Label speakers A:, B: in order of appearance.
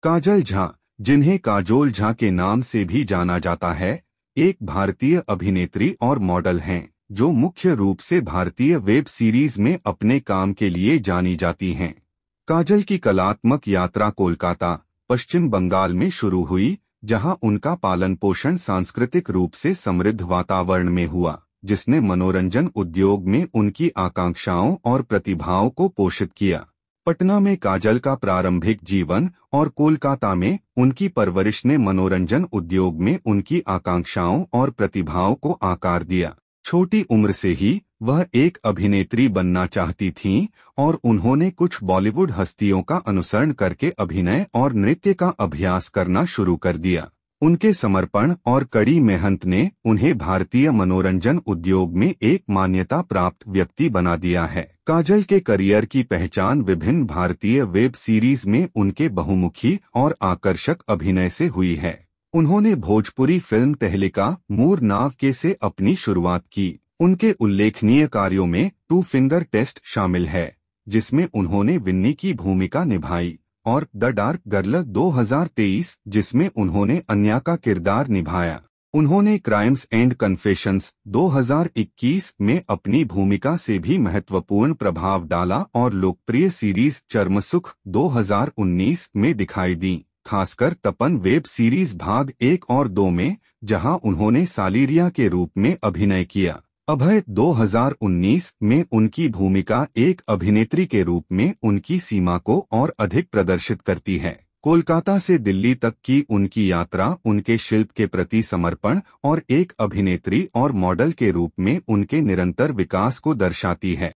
A: काजल झा, जिन्हें काजोल झा के नाम से भी जाना जाता है, एक भारतीय अभिनेत्री और मॉडल हैं जो मुख्य रूप से भारतीय वेब सीरीज में अपने काम के लिए जानी जाती हैं। काजल की कलात्मक यात्रा कोलकाता, पश्चिम बंगाल में शुरू हुई, जहां उनका पालन पोषण सांस्कृतिक रूप से समृद्ध वातावरण में हुआ, जिसने मनोरंजन उद्योग में उनकी आकांक्षाओं और प्रतिभाओं को पोषित किया। पटना में काजल का प्रारंभिक जीवन और कोलकाता में उनकी परवरिश ने मनोरंजन उद्योग में उनकी आकांक्षाओं और प्रतिभाओं को आकार दिया। छोटी उम्र से ही वह एक अभिनेत्री बनना चाहती थीं और उन्होंने कुछ बॉलीवुड हस्तियों का अनुसरण करके अभिनय और नृत्य का अभ्यास करना शुरू कर दिया। उनके समर्पण और कड़ी मेहनत ने उन्हें भारतीय मनोरंजन उद्योग में एक मान्यता प्राप्त व्यक्ति बना दिया है। काजल के करियर की पहचान विभिन्न भारतीय वेब सीरीज में उनके बहुमुखी और आकर्षक अभिनय से हुई है। उन्होंने भोजपुरी फिल्म तहलका मूर नाव के से अपनी शुरुआत की। उनके उल्लेखनीय कार्यों में टू फिंगर टेस्ट शामिल है, जिसमें उन्होंने विन्नी की भूमिका निभाई, और द डार्क गर्ल 2023, जिसमें उन्होंने अन्या का किरदार निभाया। उन्होंने क्राइम्स एंड कन्फेशंस 2021 में अपनी भूमिका से भी महत्वपूर्ण प्रभाव डाला और लोकप्रिय सीरीज चर्मसुख 2019 में दिखाई दी, खासकर तपन वेब सीरीज भाग 1 और 2 में, जहां उन्होंने सालिरिया के रूप में अभिनय किया। अभय 2019 में उनकी भूमिका एक अभिनेत्री के रूप में उनकी सीमा को और अधिक प्रदर्शित करती है। कोलकाता से दिल्ली तक की उनकी यात्रा उनके शिल्प के प्रति समर्पण और एक अभिनेत्री और मॉडल के रूप में उनके निरंतर विकास को दर्शाती है।